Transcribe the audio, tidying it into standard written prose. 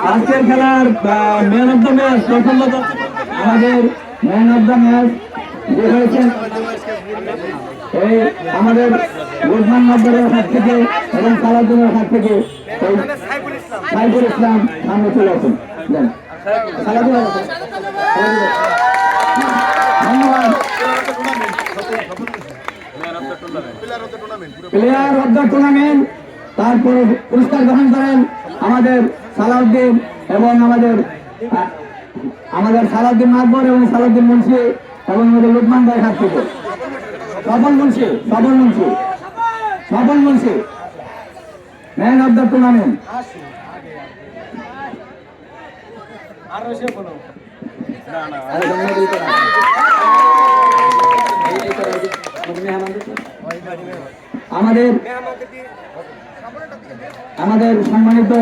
আজকের খেলার man of the match প্রথমত আমাদের ম্যান অফ দ্য ম্যাচ যে হয়েছেন এই আমাদের রোজমান নগরের হাত থেকে এবং সালাউদ্দিনের হাত থেকে সাইফুল ইসলাম সামনে চলে আসেন। ধন্যবাদ। প্লেয়ার অফ দ্য টুর্নামেন্ট তারপরে পুরস্কার গ্রহণ করেন আমাদের সালাউদ্দিন এবং আমাদের সালাউদ্দিন আকবর এবং সালাউদ্দিন মুন্সি এবং আমাদের লোকমান ভাই হাত থেকে সবল Munshi man of the tournament. আমাদের সম্মানিত